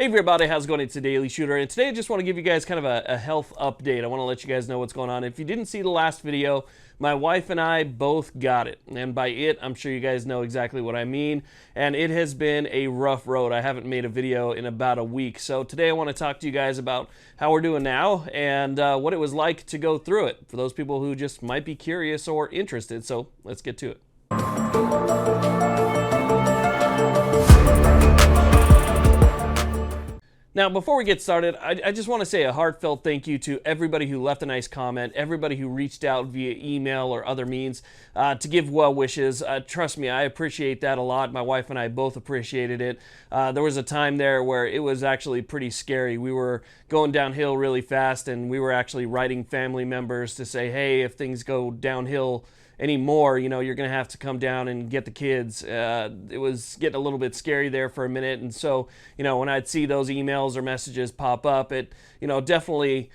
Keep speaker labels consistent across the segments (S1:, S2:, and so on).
S1: Hey everybody, how's it going? It's the Daily Shooter, and today I just want to give you guys kind of a health update. I want to let you guys know what's going on. If you didn't see the last video, my wife and I both got it, and by it, I'm sure you guys know exactly what I mean, and it has been a rough road. I haven't made a video in about a week, so today I want to talk to you guys about how we're doing now and what it was like to go through it, for those people who just might be curious or interested, so let's get to it. Now, before we get started, I just want to say a heartfelt thank you to everybody who left a nice comment, everybody who reached out via email or other means to give well wishes. Trust me, I appreciate that a lot. My wife and I both appreciated it. There was a time there where it was actually pretty scary. We were going downhill really fast, and we were actually writing family members to say, hey, if things go downhill anymore, you know, you're going to have to come down and get the kids. It was getting a little bit scary there for a minute. And so, you know, when I'd see those emails or messages pop up, it, you know, definitely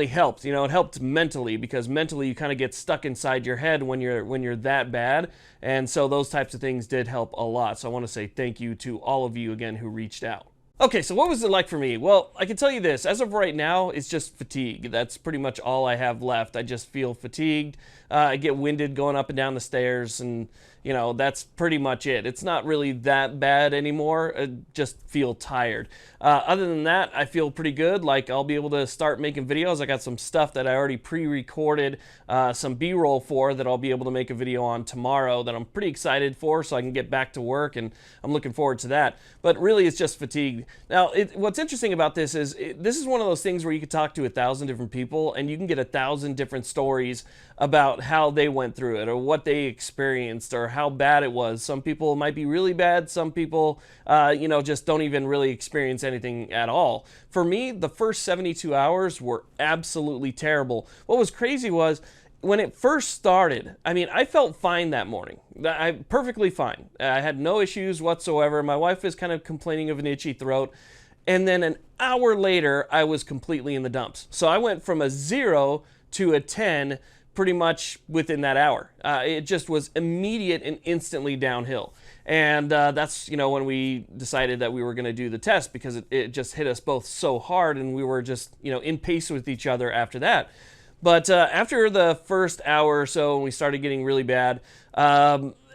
S1: helped. You know, it helped mentally, because mentally you kind of get stuck inside your head when you're that bad. And so those types of things did help a lot. So I want to say thank you to all of you again who reached out. Okay, so what was it like for me? Well, I can tell you this, as of right now, it's just fatigue. That's pretty much all I have left. I just feel fatigued. I get winded going up and down the stairs, and, you know, that's pretty much it. It's not really that bad anymore. I just feel tired. Other than that, I feel pretty good. Like, I'll be able to start making videos. I got some stuff that I already pre-recorded, some B-roll for, that I'll be able to make a video on tomorrow that I'm pretty excited for, so I can get back to work, and I'm looking forward to that. But really, it's just fatigue. Now, what's interesting about this is, this is one of those things where you could talk to 1,000 different people, and you can get 1,000 different stories about how they went through it, or what they experienced, or how bad it was. Some people might be really bad. Some people, you know, just don't even really experience anything at all. For me, the first 72 hours were absolutely terrible. What was crazy was, when it first started, I mean, I felt fine that morning. Perfectly fine. I had no issues whatsoever. My wife was kind of complaining of an itchy throat. And then an hour later, I was completely in the dumps. So I went from a 0 to a 10 pretty much within that hour. It just was immediate and instantly downhill. And that's, you know, when we decided that we were going to do the test, because it just hit us both so hard, and we were just, you know, in pace with each other after that. But after the first hour or so, when we started getting really bad,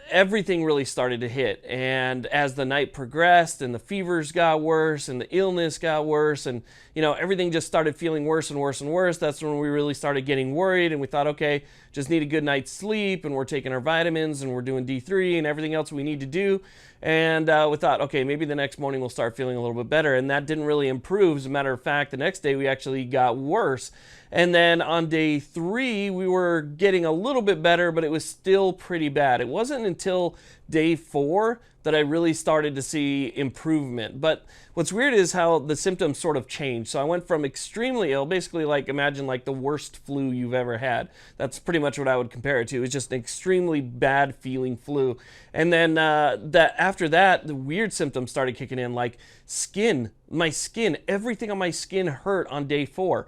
S1: everything really started to hit. And as the night progressed, and the fevers got worse, and the illness got worse, and, you know, everything just started feeling worse and worse and worse, that's when we really started getting worried, and we thought, okay, just need a good night's sleep, and we're taking our vitamins, and we're doing D3 and everything else we need to do. And we thought, okay, maybe the next morning we'll start feeling a little bit better. And that didn't really improve. As a matter of fact, the next day we actually got worse. And then on day 3, we were getting a little bit better, but it was still pretty bad. It wasn't until day 4 that I really started to see improvement. But what's weird is how the symptoms sort of changed. So I went from extremely ill, basically like, imagine like the worst flu you've ever had. That's pretty much what I would compare it to. It's just an extremely bad feeling flu. And then after that, the weird symptoms started kicking in, like skin. My skin, everything on my skin hurt on day 4.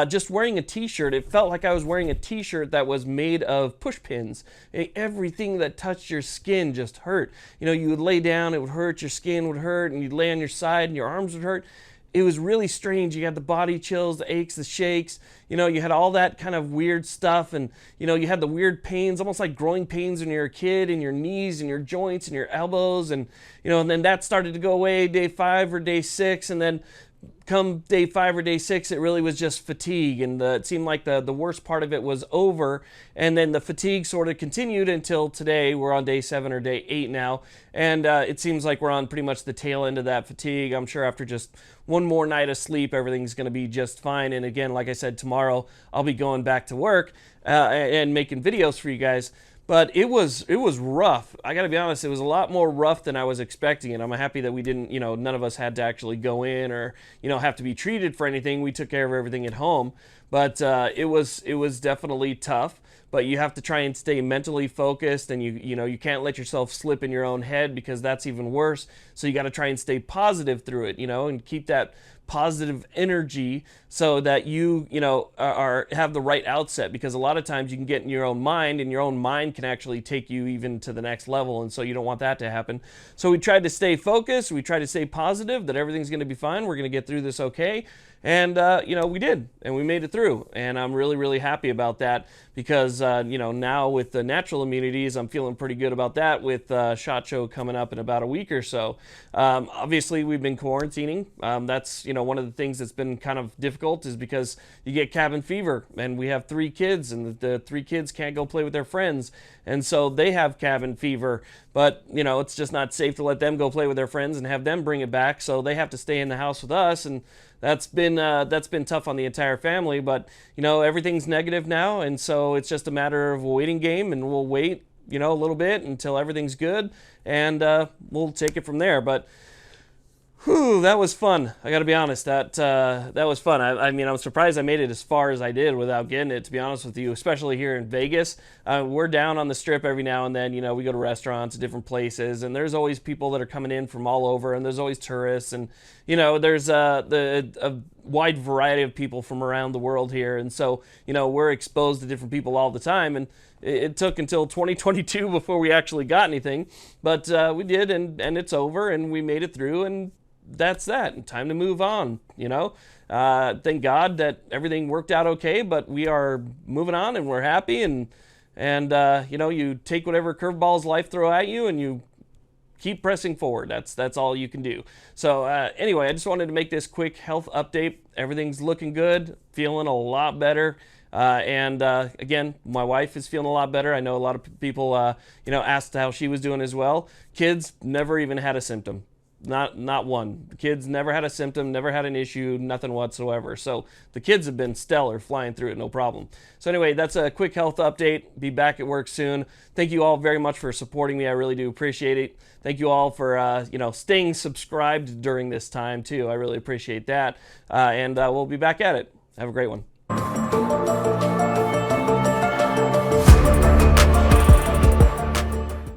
S1: Just wearing a t-shirt, it felt like I was wearing a t-shirt that was made of push pins. Everything that touched your skin just hurt. You know, you would lay down, it would hurt, your skin would hurt, and you'd lay on your side and your arms would hurt. It was really strange. You had the body chills, the aches, the shakes, you know, you had all that kind of weird stuff, and, you know, you had the weird pains, almost like growing pains when you're a kid, in your knees and your joints and your elbows, and, you know, and then that started to go away day 5 or day 6, and then come day 5 or day 6, it really was just fatigue, and it seemed like the worst part of it was over, and then the fatigue sort of continued until today. We're on day 7 or day 8 now, and it seems like we're on pretty much the tail end of that fatigue. I'm sure after just one more night of sleep, everything's going to be just fine. And again, like I said, tomorrow I'll be going back to work and making videos for you guys. But it was rough. I got to be honest, it was a lot more rough than I was expecting. And I'm happy that we didn't, you know, none of us had to actually go in or, you know, have to be treated for anything. We took care of everything at home. but it was definitely tough. But you have to try and stay mentally focused, and you can't let yourself slip in your own head, because that's even worse. So you got to try and stay positive through it, and keep that positive energy, so that you have the right outset, because a lot of times you can get in your own mind, and your own mind can actually take you even to the next level, and so you don't want that to happen. So we tried to stay focused, we tried to stay positive, that everything's going to be fine, we're going to get through this okay. And we did, and we made it through, and I'm really, really happy about that, because now with the natural immunities, I'm feeling pretty good about that, with SHOT Show coming up in about a week or so. Obviously, we've been quarantining. That's one of the things that's been kind of difficult, is because you get cabin fever, and we have 3 kids, and the 3 kids can't go play with their friends, and so they have cabin fever. But it's just not safe to let them go play with their friends and have them bring it back, so they have to stay in the house with us, and that's been tough on the entire family. But everything's negative now, and so it's just a matter of a waiting game, and we'll wait a little bit until everything's good, and we'll take it from there. But whew, that was fun. I got to be honest. That was fun. I mean, I'm surprised I made it as far as I did without getting it, to be honest with you, especially here in Vegas. We're down on the Strip every now and then. We go to restaurants, different places, and there's always people that are coming in from all over, and there's always tourists, and there's a wide variety of people from around the world here, and so we're exposed to different people all the time. And it took until 2022 before we actually got anything, but we did, and it's over, and we made it through, and that's that. And time to move on. Thank God that everything worked out okay, but we are moving on, and we're happy, and you take whatever curveballs life throw at you, and you keep pressing forward. That's all you can do. So anyway, I just wanted to make this quick health update. Everything's looking good, feeling a lot better. Again, my wife is feeling a lot better. I know a lot of people, asked how she was doing as well. Kids never even had a symptom. Not one. The kids never had a symptom, never had an issue, nothing whatsoever. So the kids have been stellar, flying through it, no problem. So anyway, that's a quick health update. Be back at work soon. Thank you all very much for supporting me. I really do appreciate it. Thank you all for staying subscribed during this time too. I really appreciate that. And we'll be back at it. Have a great one.